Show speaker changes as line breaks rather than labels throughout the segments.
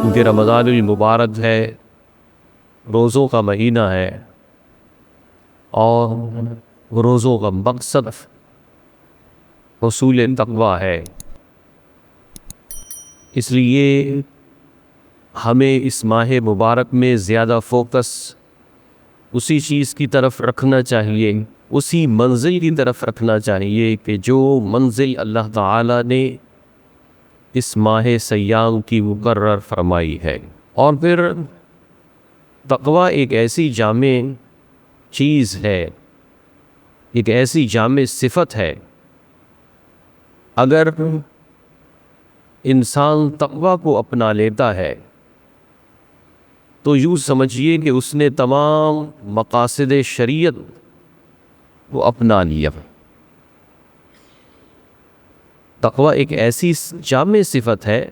کیونکہ رمضان المبارک ہے، روزوں کا مہینہ ہے، اور روزوں کا مقصد حصول تقویٰ ہے۔ اس لیے ہمیں اس ماہ مبارک میں زیادہ فوکس اسی چیز کی طرف رکھنا چاہیے، اسی منزل کی طرف رکھنا چاہیے کہ جو منزل اللہ تعالیٰ نے اس ماہ سیام کی مقرر فرمائی ہے۔ اور پھر تقویٰ ایک ایسی جامع چیز ہے، ایک ایسی جامع صفت ہے، اگر انسان تقویٰ کو اپنا لیتا ہے تو یوں سمجھیے کہ اس نے تمام مقاصد شریعت کو اپنا لیا۔ تقویٰ ایک ایسی جامع صفت ہے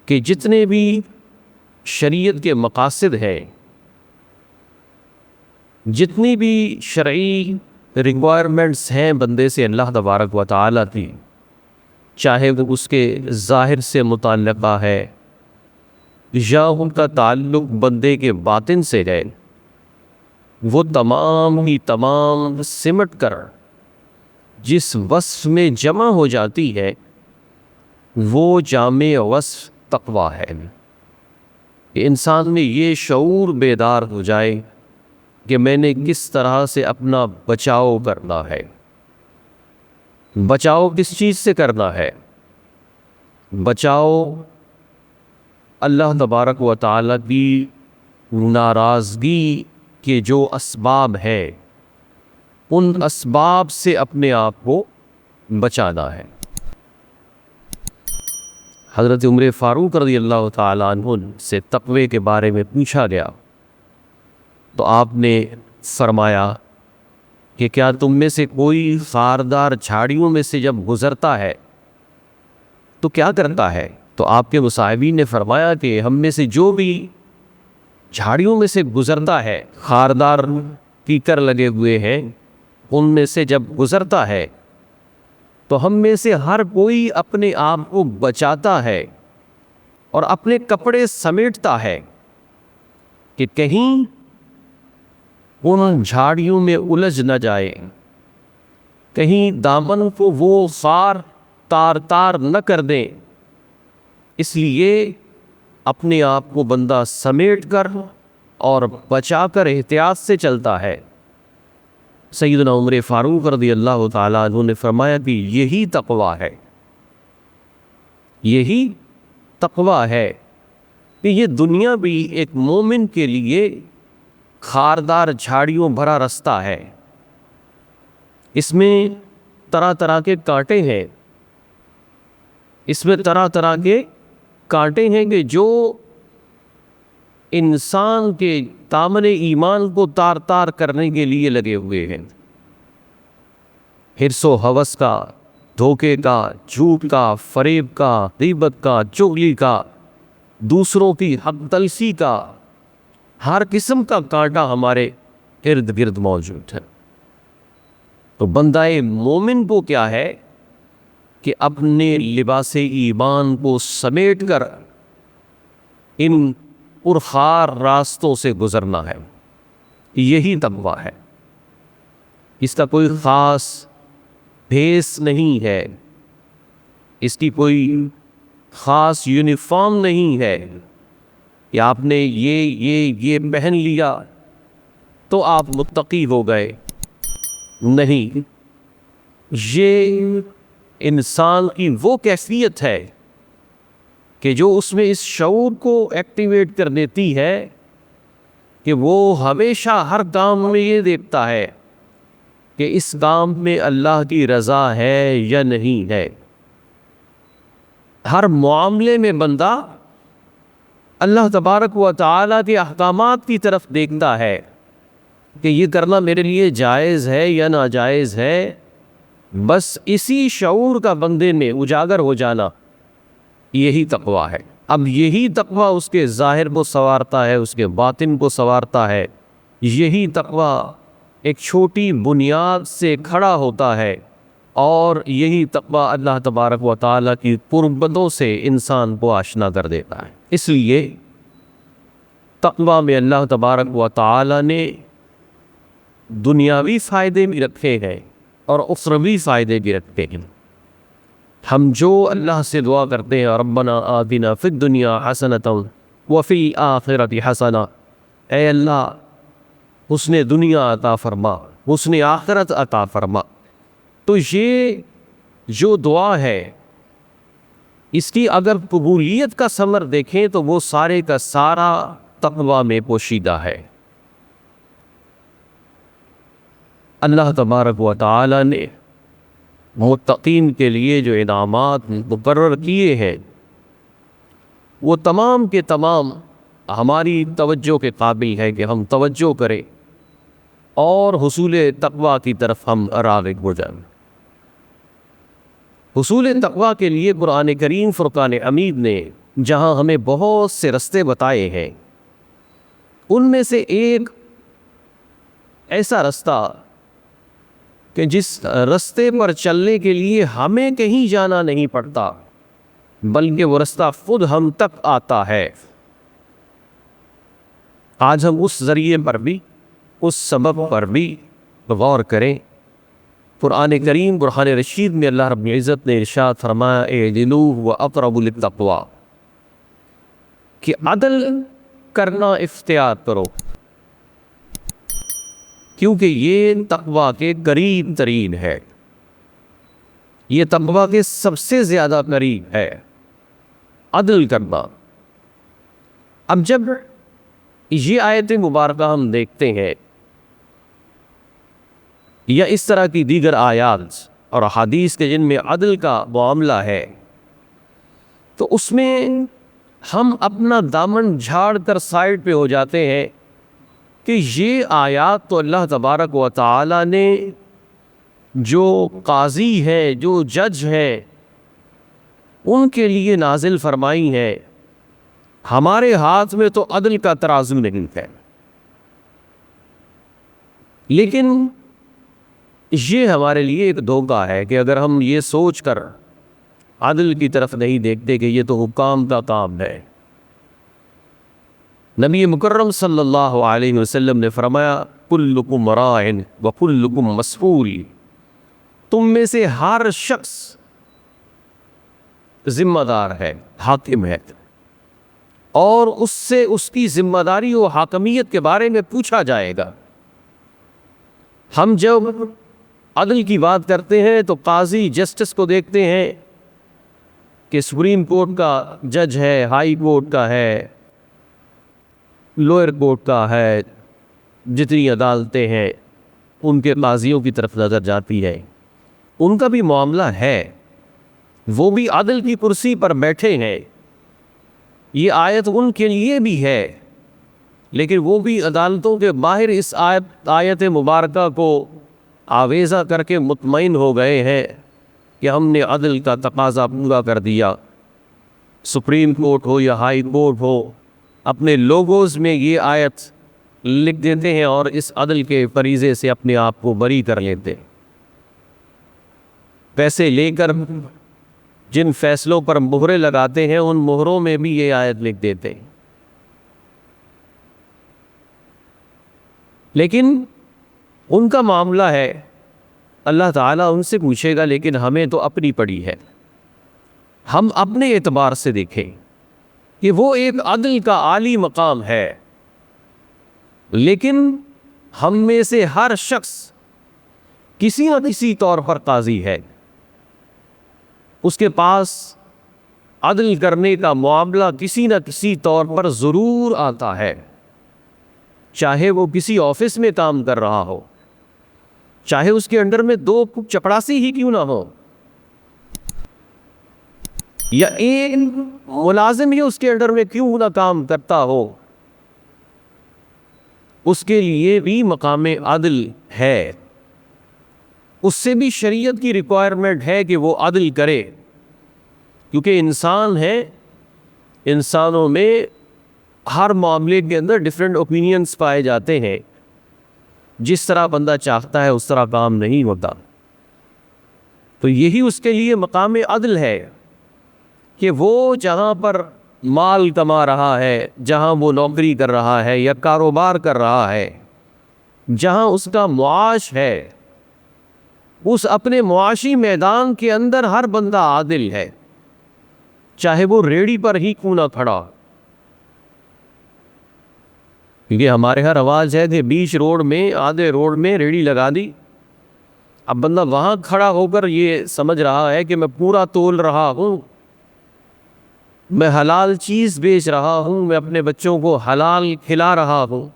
کہ جتنے بھی شریعت کے مقاصد ہیں، جتنی بھی شرعی ریکوائرمنٹس ہیں بندے سے اللہ تبارک و تعالیٰ کی، چاہے وہ اس کے ظاہر سے متعلقہ ہے یا ان کا تعلق بندے کے باطن سے ہے، وہ تمام ہی تمام سمٹ کر جس وصف میں جمع ہو جاتی ہے وہ جامع وصف تقویٰ ہے۔ کہ انسان میں یہ شعور بیدار ہو جائے کہ میں نے کس طرح سے اپنا بچاؤ کرنا ہے۔ بچاؤ کس چیز سے کرنا ہے؟ بچاؤ اللہ تبارک و تعالیٰ کی ناراضگی کے جو اسباب ہیں ان اسباب سے اپنے آپ کو بچانا ہے۔ حضرت عمر فاروق رضی اللہ تعالیٰ عنہ سے تقوی کے بارے میں پوچھا گیا تو آپ نے فرمایا کہ کیا تم میں سے کوئی خاردار جھاڑیوں میں سے جب گزرتا ہے تو کیا کرتا ہے؟ تو آپ کے مصاحبین نے فرمایا کہ ہم میں سے جو بھی جھاڑیوں میں سے گزرتا ہے، خاردار کیکر لگے ہوئے ہیں، ان میں سے جب گزرتا ہے تو ہم میں سے ہر کوئی اپنے آپ کو بچاتا ہے اور اپنے کپڑے سمیٹتا ہے کہ کہیں ان جھاڑیوں میں الجھ نہ جائے، کہیں دامن کو وہ خار تار تار نہ کر دیں۔ اس لیے اپنے آپ کو بندہ سمیٹ کر اور بچا کر احتیاط سے چلتا ہے۔ سیدنا عمر فاروق رضی اللہ تعالیٰ عنہ نے فرمایا کہ یہی تقویٰ ہے، یہی تقویٰ ہے کہ یہ دنیا بھی ایک مومن کے لیے خاردار جھاڑیوں بھرا رستہ ہے۔ اس میں طرح طرح کے کانٹے ہیں، اس میں طرح طرح کے کانٹے ہیں کہ جو انسان کے دامن ایمان کو تار تار کرنے کے لیے لگے ہوئے ہیں۔ حرص و ہوس کا، دھوکے کا، جھوٹ کا، فریب کا، غیبت کا، چغلی کا، دوسروں کی حق تلفی کا، ہر قسم کا کانٹا ہمارے ارد گرد موجود ہے۔ تو بندہ مومن کو کیا ہے کہ اپنے لباس ایمان کو سمیٹ کر ان پرخار راستوں سے گزرنا ہے۔ یہی تقویٰ ہے، اس کا کوئی خاص بھیس نہیں ہے، اس کی کوئی خاص یونیفارم نہیں ہے کہ آپ نے یہ پہن لیا تو آپ متقی ہو گئے۔ نہیں، یہ انسان کی وہ کیفیت ہے کہ جو اس میں اس شعور کو ایکٹیویٹ کر دیتی ہے کہ وہ ہمیشہ ہر کام میں یہ دیکھتا ہے کہ اس کام میں اللہ کی رضا ہے یا نہیں ہے۔ ہر معاملے میں بندہ اللہ تبارک و تعالیٰ کے احکامات کی طرف دیکھتا ہے کہ یہ کرنا میرے لیے جائز ہے یا ناجائز ہے۔ بس اسی شعور کا بندے میں اجاگر ہو جانا یہی تقویٰ ہے۔ اب یہی تقویٰ اس کے ظاہر کو سنوارتا ہے، اس کے باطن کو سنوارتا ہے۔ یہی تقویٰ ایک چھوٹی بنیاد سے کھڑا ہوتا ہے اور یہی تقویٰ اللہ تبارک و تعالیٰ کی قربتوں سے انسان کو آشنا کر دیتا ہے۔ اس لیے تقویٰ میں اللہ تبارک و تعالیٰ نے دنیاوی فائدے بھی رکھے ہیں اور اخروی فائدے بھی رکھے ہیں۔ ہم جو اللہ سے دعا کرتے ہیں ربنا آتنا فی الدنیا حسنۃ وفی الآخرۃ حسنہ، اے اللہ حسن دنیا عطا فرما، حسن آخرت عطا فرما، تو یہ جو دعا ہے اس کی اگر قبولیت کا ثمر دیکھیں تو وہ سارے کا سارا تقویٰ میں پوشیدہ ہے۔ اللہ تبارک و تعالی نے متقین کے لیے جو انعامات مقرر کیے ہیں وہ تمام کے تمام ہماری توجہ کے قابل ہے کہ ہم توجہ کریں اور حصول تقویٰ کی طرف ہم راغب ہو جائیں۔ حصول تقویٰ کے لیے قرآن کریم فرقان حمید نے جہاں ہمیں بہت سے رستے بتائے ہیں، ان میں سے ایک ایسا رستہ کہ جس رستے پر چلنے کے لیے ہمیں کہیں جانا نہیں پڑتا بلکہ وہ رستہ خود ہم تک آتا ہے۔ آج ہم اس ذریعے پر بھی، اس سبب پر بھی غور کریں۔ قرآن کریم برہان رشید میں اللہ رب العزت نے ارشاد فرمایا اعدلوا واقرب للتقوی، کہ عدل کرنا اختیار کرو کیونکہ یہ تقویٰ کے قریب ترین ہے، یہ تقویٰ کے سب سے زیادہ قریب ہے عدل کرنا۔ اب جب یہ آیت مبارکہ ہم دیکھتے ہیں یا اس طرح کی دیگر آیات اور احادیث کے جن میں عدل کا معاملہ ہے تو اس میں ہم اپنا دامن جھاڑ کر سائڈ پہ ہو جاتے ہیں کہ یہ آیات تو اللہ تبارک و تعالی نے جو قاضی ہے، جو جج ہے، ان کے لیے نازل فرمائی ہے، ہمارے ہاتھ میں تو عدل کا ترازو نہیں ہے۔ لیکن یہ ہمارے لیے ایک دھوکہ ہے کہ اگر ہم یہ سوچ کر عدل کی طرف نہیں دیکھتے کہ یہ تو حکام کا کام ہے۔ نبی مکرم صلی اللہ علیہ وسلم نے فرمایا کلکم راع وکلکم مسئول، تم میں سے ہر شخص ذمہ دار ہے، حاکم ہے، اور اس سے اس کی ذمہ داری و حاکمیت کے بارے میں پوچھا جائے گا۔ ہم جب عدل کی بات کرتے ہیں تو قاضی جسٹس کو دیکھتے ہیں کہ سپریم کورٹ کا جج ہے، ہائی کورٹ کا ہے، لوئر کورٹ کا ہے، جتنی عدالتیں ہیں ان کے قاضیوں کی طرف نظر جاتی ہے۔ ان کا بھی معاملہ ہے، وہ بھی عدل کی کرسی پر بیٹھے ہیں، یہ آیت ان کے لیے بھی ہے، لیکن وہ بھی عدالتوں کے باہر اس آیت مبارکہ کو آویزہ کر کے مطمئن ہو گئے ہیں کہ ہم نے عدل کا تقاضا پورا کر دیا۔ سپریم کورٹ ہو یا ہائی کورٹ ہو، اپنے لوگوز میں یہ آیت لکھ دیتے ہیں اور اس عدل کے فریضے سے اپنے آپ کو بری کر لیتے ہیں۔ پیسے لے کر جن فیصلوں پر مہرے لگاتے ہیں ان مہروں میں بھی یہ آیت لکھ دیتے ہیں۔ لیکن ان کا معاملہ ہے، اللہ تعالیٰ ان سے پوچھے گا، لیکن ہمیں تو اپنی پڑی ہے۔ ہم اپنے اعتبار سے دیکھیں کہ وہ ایک عدل کا عالی مقام ہے، لیکن ہم میں سے ہر شخص کسی نہ کسی طور پر قاضی ہے، اس کے پاس عدل کرنے کا معاملہ کسی نہ کسی طور پر ضرور آتا ہے، چاہے وہ کسی آفس میں کام کر رہا ہو، چاہے اس کے انڈر میں 2 چپڑاسی ہی کیوں نہ ہو، یا ایک ملازم ہی اس کے انڈر میں کیوں نہ کام کرتا ہو، اس کے لیے بھی مقام عدل ہے، اس سے بھی شریعت کی ریکوائرمنٹ ہے کہ وہ عدل کرے، کیونکہ انسان ہے، انسانوں میں ہر معاملے کے اندر ڈیفرنٹ اوپینینز پائے جاتے ہیں، جس طرح بندہ چاہتا ہے اس طرح کام نہیں ہوتا۔ تو یہی اس کے لیے مقام عدل ہے کہ وہ جہاں پر مال کما رہا ہے، جہاں وہ نوکری کر رہا ہے یا کاروبار کر رہا ہے، جہاں اس کا معاش ہے، اس اپنے معاشی میدان کے اندر ہر بندہ عادل ہے، چاہے وہ ریڑھی پر ہی کیوں نہ کھڑا۔ کیونکہ ہمارے ہاں رواج ہے کہ بیچ روڈ میں، آدھے روڈ میں ریڑھی لگا دی، اب بندہ وہاں کھڑا ہو کر یہ سمجھ رہا ہے کہ میں پورا تول رہا ہوں، میں حلال چیز بیچ رہا ہوں، میں اپنے بچوں کو حلال کھلا رہا ہوں،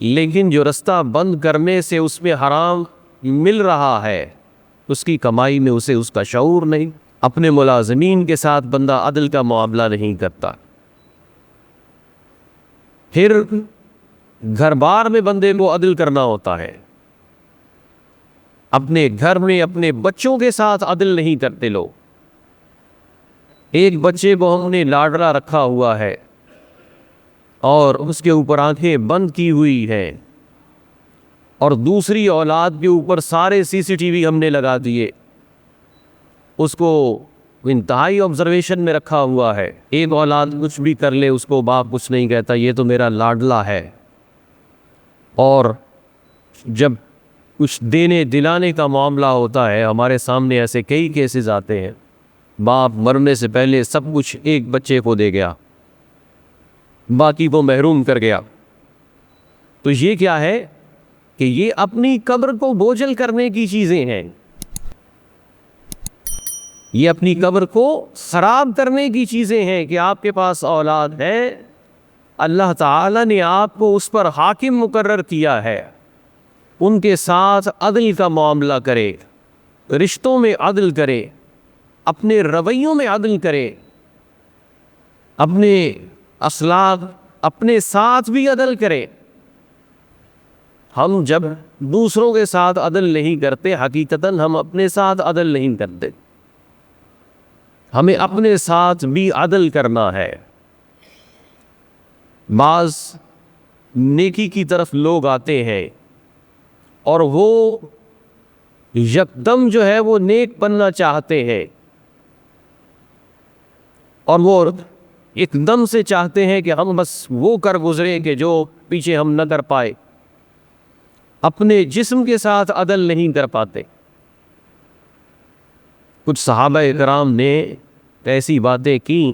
لیکن جو رستہ بند کرنے سے اس میں حرام مل رہا ہے، اس کی کمائی میں اسے اس کا شعور نہیں۔ اپنے ملازمین کے ساتھ بندہ عدل کا معاملہ نہیں کرتا، پھر گھر بار میں بندے کو عدل کرنا ہوتا ہے، اپنے گھر میں اپنے بچوں کے ساتھ عدل نہیں کرتے لوگ۔ ایک بچے کو ہم نے لاڈلا رکھا ہوا ہے اور اس کے اوپر آنکھیں بند کی ہوئی ہیں، اور دوسری اولاد کے اوپر سارے CCTV ہم نے لگا دیے، اس کو انتہائی آبزرویشن میں رکھا ہوا ہے، ایک اولاد کچھ بھی کر لے اس کو باپ کچھ نہیں کہتا، یہ تو میرا لاڈلا ہے۔ اور جب کچھ دینے دلانے کا معاملہ ہوتا ہے، ہمارے سامنے ایسے کئی کیسز آتے ہیں، باپ مرنے سے پہلے سب کچھ ایک بچے کو دے گیا، باقی کو محروم کر گیا۔ تو یہ کیا ہے کہ یہ اپنی قبر کو بوجھل کرنے کی چیزیں ہیں، یہ اپنی قبر کو خراب کرنے کی چیزیں ہیں کہ آپ کے پاس اولاد ہے، اللہ تعالیٰ نے آپ کو اس پر حاکم مقرر کیا ہے، ان کے ساتھ عدل کا معاملہ کرے، رشتوں میں عدل کرے، اپنے رویوں میں عدل کرے، اپنے اخلاق اپنے ساتھ بھی عدل کرے۔ ہم جب دوسروں کے ساتھ عدل نہیں کرتے، حقیقتاً ہم اپنے ساتھ عدل نہیں کرتے، ہمیں اپنے ساتھ بھی عدل کرنا ہے۔ بعض نیکی کی طرف لوگ آتے ہیں اور وہ یکدم جو ہے وہ نیک بننا چاہتے ہیں، اور وہ ایک دم سے چاہتے ہیں کہ ہم بس وہ کر گزرے کہ جو پیچھے ہم نہ کر پائے، اپنے جسم کے ساتھ عدل نہیں کر پاتے۔ کچھ صحابہ کرام نے ایسی باتیں کی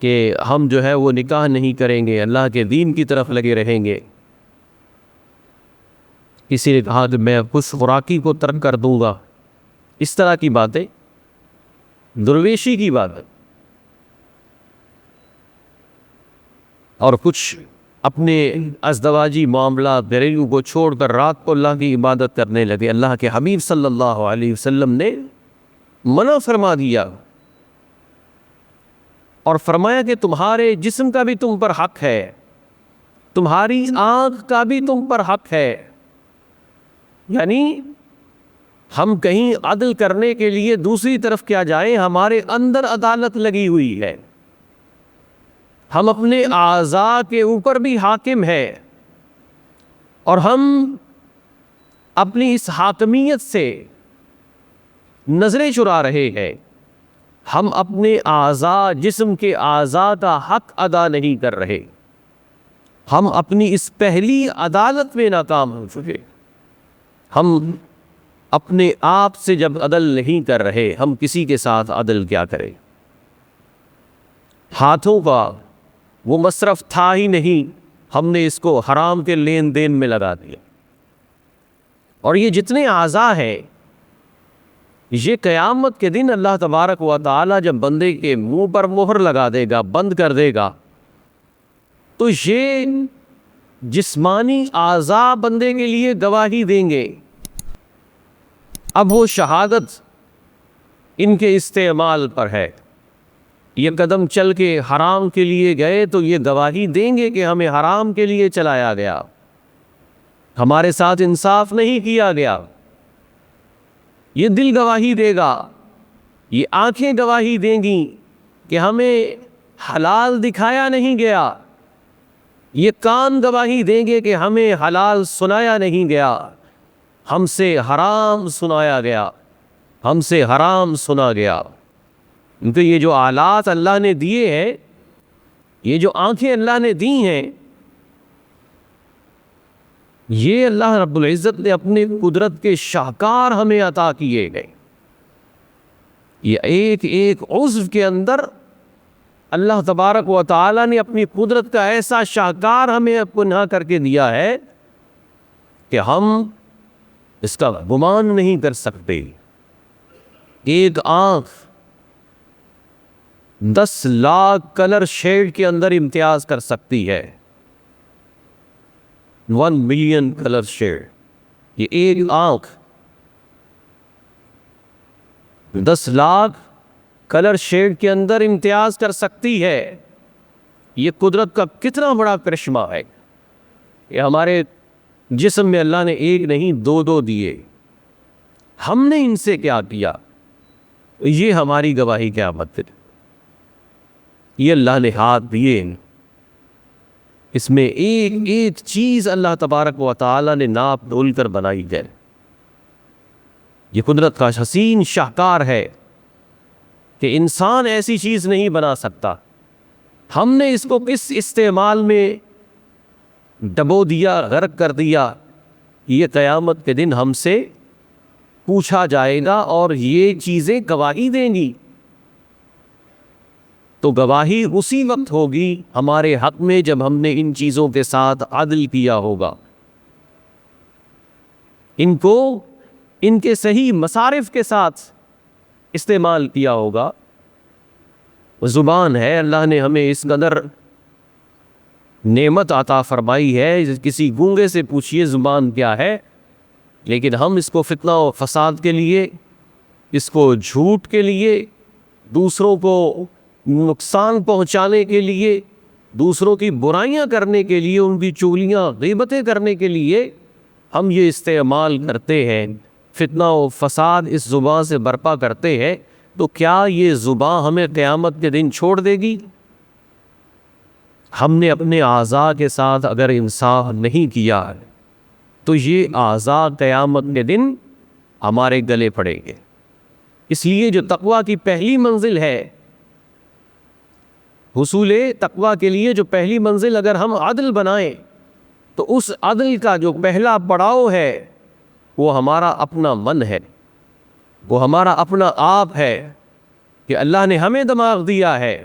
کہ ہم جو ہے وہ نکاح نہیں کریں گے، اللہ کے دین کی طرف لگے رہیں گے۔ کسی نے کہا کہ میں کچھ خوراکی کو ترک کر دوں گا، اس طرح کی باتیں درویشی کی بات ہے۔ اور کچھ اپنے ازدواجی معاملات گھریلو کو چھوڑ کر رات کو اللہ کی عبادت کرنے لگے۔ اللہ کے حبیب صلی اللہ علیہ وسلم نے منع فرما دیا اور فرمایا کہ تمہارے جسم کا بھی تم پر حق ہے، تمہاری آنکھ کا بھی تم پر حق ہے۔ یعنی ہم کہیں عدل کرنے کے لیے دوسری طرف کیا جائیں، ہمارے اندر عدالت لگی ہوئی ہے، ہم اپنے اعضاء کے اوپر بھی حاکم ہیں، اور ہم اپنی اس حاکمیت سے نظریں چرا رہے ہیں، ہم اپنے اعضاء جسم کے اعضاء کا حق ادا نہیں کر رہے، ہم اپنی اس پہلی عدالت میں ناکام ہو چکے۔ ہم اپنے آپ سے جب عدل نہیں کر رہے، ہم کسی کے ساتھ عدل کیا کریں؟ ہاتھوں کا وہ مصرف تھا ہی نہیں، ہم نے اس کو حرام کے لین دین میں لگا دیا۔ اور یہ جتنے اعضاء ہیں، یہ قیامت کے دن اللہ تبارک و تعالی جب بندے کے منہ پر مہر لگا دے گا، بند کر دے گا، تو یہ جسمانی اعضاء بندے کے لیے گواہی دیں گے۔ اب وہ شہادت ان کے استعمال پر ہے، یہ قدم چل کے حرام کے لیے گئے تو یہ گواہی دیں گے کہ ہمیں حرام کے لیے چلایا گیا، ہمارے ساتھ انصاف نہیں کیا گیا۔ یہ دل گواہی دے گا، یہ آنکھیں گواہی دیں گی کہ ہمیں حلال دکھایا نہیں گیا، یہ کان گواہی دیں گے کہ ہمیں حلال سنایا نہیں گیا، ہم سے حرام سنایا گیا۔ ہم سے حرام سنا گیا. کیونکہ یہ جو آلات اللہ نے دیے ہیں، یہ جو آنکھیں اللہ نے دی ہیں، یہ اللہ رب العزت نے اپنے قدرت کے شاہکار ہمیں عطا کیے گئے. یہ ایک ایک عضو کے اندر اللہ تبارک و تعالی نے اپنی قدرت کا ایسا شاہکار ہمیں پنہا کر کے دیا ہے کہ ہم اس کا گمان نہیں کر سکتے. ایک آنکھ 10 لاکھ کلر شیڈ کے اندر امتیاز کر سکتی ہے. 1 ملین کلر شیڈ. یہ ایک آنکھ 10 لاکھ کلر شیڈ کے اندر امتیاز کر سکتی ہے. یہ قدرت کا کتنا بڑا کرشمہ ہے. یہ ہمارے جسم میں اللہ نے ایک نہیں 2 دیے. ہم نے ان سے کیا کیا؟ یہ ہماری گواہی قیامت ہے. یہ اللہ نے ہاتھ دیے، اس میں ایک ایک چیز اللہ تبارک و تعالی نے ناپ تول کر بنائی ہے. یہ قدرت کا حسین شاہکار ہے کہ انسان ایسی چیز نہیں بنا سکتا. ہم نے اس کو کس استعمال میں ڈبو دیا، غرق کر دیا، یہ قیامت کے دن ہم سے پوچھا جائے گا اور یہ چیزیں گواہی دیں گی. تو گواہی اسی وقت ہوگی ہمارے حق میں جب ہم نے ان چیزوں کے ساتھ عدل کیا ہوگا، ان کو ان کے صحیح مصارف کے ساتھ استعمال کیا ہوگا. زبان ہے، اللہ نے ہمیں اس قدر نعمت عطا فرمائی ہے. کسی گونگے سے پوچھئے زبان کیا ہے، لیکن ہم اس کو فتنہ و فساد کے لیے، اس کو جھوٹ کے لیے، دوسروں کو نقصان پہنچانے کے لیے، دوسروں کی برائیاں کرنے کے لیے، ان کی چغلیاں غیبتیں کرنے کے لیے ہم یہ استعمال کرتے ہیں. فتنہ و فساد اس زبان سے برپا کرتے ہیں. تو کیا یہ زبان ہمیں قیامت کے دن چھوڑ دے گی؟ ہم نے اپنے اعضاء کے ساتھ اگر انصاف نہیں کیا تو یہ اعضاء قیامت کے دن ہمارے گلے پڑیں گے. اس لیے جو تقویٰ کی پہلی منزل ہے، حصول تقویٰ کے لیے جو پہلی منزل اگر ہم عدل بنائیں تو اس عدل کا جو پہلا پڑاؤ ہے وہ ہمارا اپنا من ہے، وہ ہمارا اپنا آپ ہے کہ اللہ نے ہمیں دماغ دیا ہے.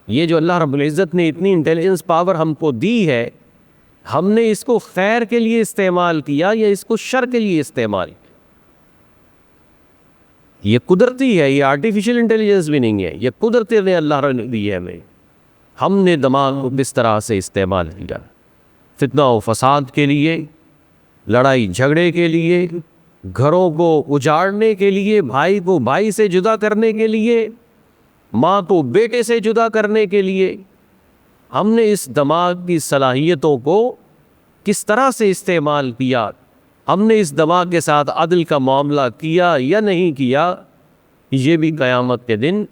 یہ جو اللہ رب العزت نے اتنی انٹیلیجنس پاور ہم کو دی ہے، ہم نے اس کو خیر کے لیے استعمال کیا یا اس کو شر کے لیے استعمال کیا؟ یہ قدرتی ہے، یہ آرٹیفیشل انٹیلیجنس بھی نہیں ہے، یہ قدرتی نے اللہ نے دی ہے ہمیں. ہم نے دماغ کو کس طرح سے استعمال کیا؟ فتنہ و فساد کے لیے، لڑائی جھگڑے کے لیے، گھروں کو اجاڑنے کے لیے، بھائی کو بھائی سے جدا کرنے کے لیے، ماں کو بیٹے سے جدا کرنے کے لیے. ہم نے اس دماغ کی صلاحیتوں کو کس طرح سے استعمال کیا؟ ہم نے اس دماغ کے ساتھ عدل کا معاملہ کیا یا نہیں کیا؟ یہ بھی قیامت کے دن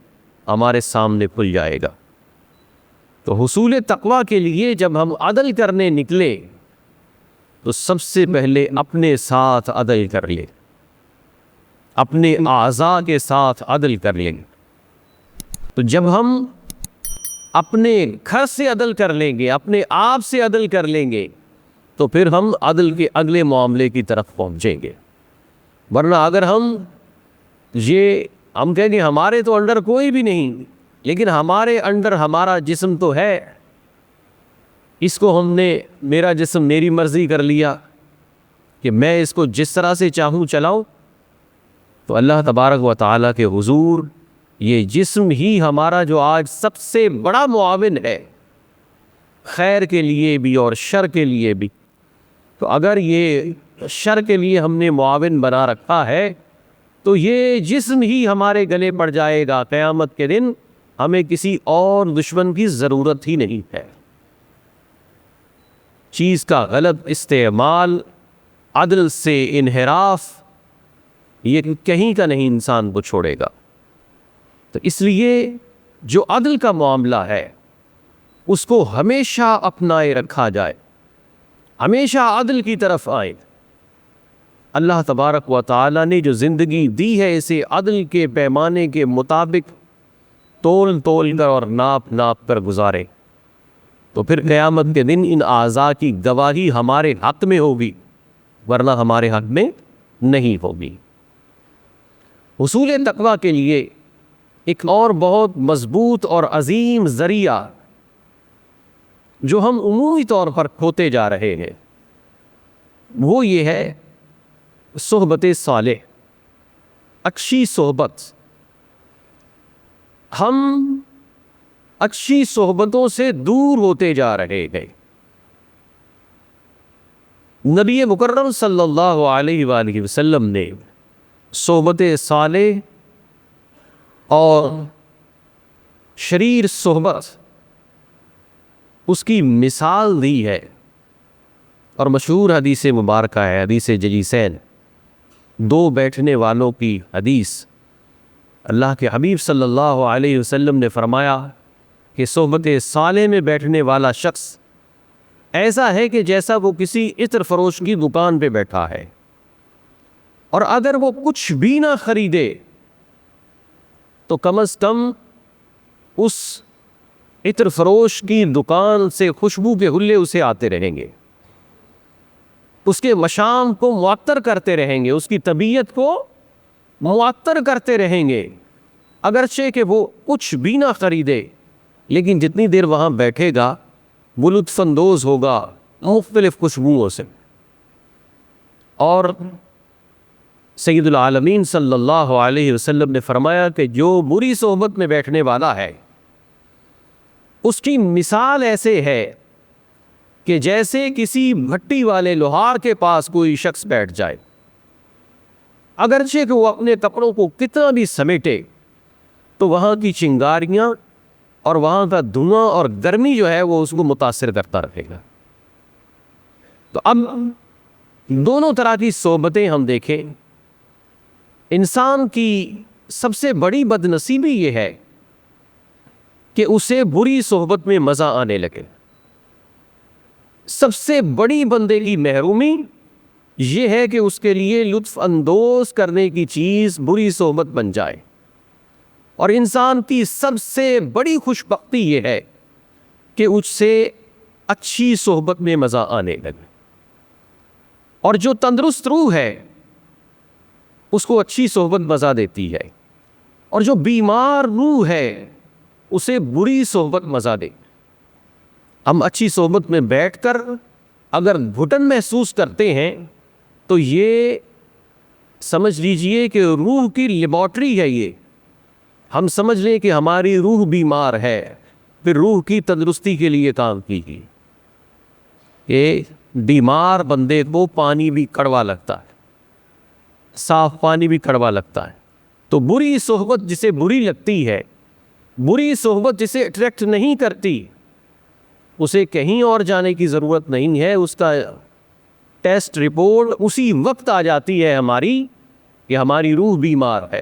ہمارے سامنے کھل جائے گا. تو حصول تقویٰ کے لیے جب ہم عدل کرنے نکلے تو سب سے پہلے اپنے ساتھ عدل کر لیں، اپنے اعضاء کے ساتھ عدل کر لیں. تو جب ہم اپنے گھر سے عدل کر لیں گے، اپنے آپ سے عدل کر لیں گے، تو پھر ہم عدل کے اگلے معاملے کی طرف پہنچیں گے. ورنہ اگر ہم کہیں گے ہمارے تو انڈر کوئی بھی نہیں، لیکن ہمارے انڈر ہمارا جسم تو ہے، اس کو ہم نے میرا جسم میری مرضی کر لیا کہ میں اس کو جس طرح سے چاہوں چلاؤں، تو اللہ تبارک و تعالیٰ کے حضور یہ جسم ہی ہمارا جو آج سب سے بڑا معاون ہے، خیر کے لیے بھی اور شر کے لیے بھی. تو اگر یہ شر کے لیے ہم نے معاون بنا رکھا ہے تو یہ جسم ہی ہمارے گلے پڑ جائے گا قیامت کے دن. ہمیں کسی اور دشمن کی ضرورت ہی نہیں ہے. چیز کا غلط استعمال، عدل سے انحراف، یہ کہیں کا نہیں انسان کو چھوڑے گا. تو اس لیے جو عدل کا معاملہ ہے اس کو ہمیشہ اپنائے رکھا جائے، ہمیشہ عدل کی طرف آئے. اللہ تبارک و تعالیٰ نے جو زندگی دی ہے اسے عدل کے پیمانے کے مطابق تول تول کر اور ناپ ناپ کر گزارے، تو پھر قیامت کے دن ان اعضاء کی گواہی ہمارے حق میں ہوگی، ورنہ ہمارے حق میں نہیں ہوگی۔ حصول تقویٰ کے لیے ایک اور بہت مضبوط اور عظیم ذریعہ جو ہم عمومی طور پر کھوتے جا رہے ہیں وہ یہ ہے صحبت صالح، اچھی صحبت۔ ہم اچھی صحبتوں سے دور ہوتے جا رہے ہیں۔ نبی مکرم صلی اللہ علیہ وآلہ وسلم نے صحبت صالح اور شریر صحبت اس کی مثال دی ہے، اور مشہور حدیث مبارکہ ہے، حدیث جلیسین، دو بیٹھنے والوں کی حدیث۔ اللہ کے حبیب صلی اللہ علیہ وسلم نے فرمایا کہ صحبت صالح میں بیٹھنے والا شخص ایسا ہے کہ جیسا وہ کسی عطر فروش کی دکان پہ بیٹھا ہے، اور اگر وہ کچھ بھی نہ خریدے تو کم از کم اس عطر فروش کی دکان سے خوشبو کے حلے اسے آتے رہیں گے، اس کے مشام کو معطر کرتے رہیں گے، اس کی طبیعت کو معطر کرتے رہیں گے، اگرچہ کہ وہ کچھ بھی نہ خریدے، لیکن جتنی دیر وہاں بیٹھے گا وہ لطف اندوز ہوگا مختلف خوشبوؤں سے۔ اور سید العالمین صلی اللہ علیہ وسلم نے فرمایا کہ جو بری صحبت میں بیٹھنے والا ہے اس کی مثال ایسے ہے کہ جیسے کسی بھٹی والے لوہار کے پاس کوئی شخص بیٹھ جائے، اگرچہ کہ وہ اپنے کپڑوں کو کتنا بھی سمیٹے تو وہاں کی چنگاریاں اور وہاں کا دھواں اور گرمی جو ہے وہ اس کو متاثر کرتا رہے گا۔ تو اب دونوں طرح کی صحبتیں ہم دیکھیں، انسان کی سب سے بڑی بد نصیبی یہ ہے کہ اسے بری صحبت میں مزہ آنے لگے۔ سب سے بڑی بندے کی محرومی یہ ہے کہ اس کے لیے لطف اندوز کرنے کی چیز بری صحبت بن جائے، اور انسان کی سب سے بڑی خوش بختی یہ ہے کہ اس سے اچھی صحبت میں مزہ آنے لگے۔ اور جو تندرست روح ہے اس کو اچھی صحبت مزہ دیتی ہے، اور جو بیمار روح ہے اسے بری صحبت مزہ دے۔ ہم اچھی صحبت میں بیٹھ کر اگر گھٹن محسوس کرتے ہیں تو یہ سمجھ لیجئے کہ روح کی لیبارٹری ہے، یہ ہم سمجھ لیں کہ ہماری روح بیمار ہے، پھر روح کی تندرستی کے لیے کام کیجیے۔ کہ بیمار بندے کو پانی بھی کڑوا لگتا ہے، صاف پانی بھی کڑوا لگتا ہے، تو بری صحبت جسے بری لگتی ہے، بری صحبت جسے اٹریکٹ نہیں کرتی، اسے کہیں اور جانے کی ضرورت نہیں ہے، اس کا ٹیسٹ رپورٹ اسی وقت آ جاتی ہے ہماری کہ ہماری روح بیمار ہے۔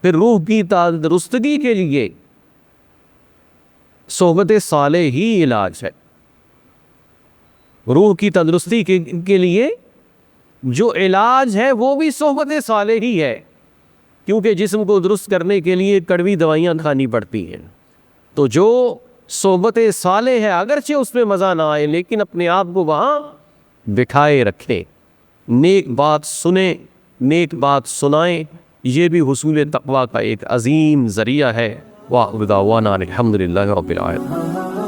پھر روح کی تندرستگی کے لیے صحبت صالح ہی علاج ہے۔ روح کی تندرستی کے لیے جو علاج ہے وہ بھی صحبت صالح ہی ہے، کیونکہ جسم کو درست کرنے کے لیے کڑوی دوائیاں کھانی پڑتی ہیں۔ تو جو صحبت صالح ہے اگرچہ اس میں مزہ نہ آئے لیکن اپنے آپ کو وہاں بٹھائے رکھیں، نیک بات سنیں، نیک بات سنائیں، یہ بھی حصول تقویٰ کا ایک عظیم ذریعہ ہے۔ وآخر دعوانا الحمدللہ رب العالمین۔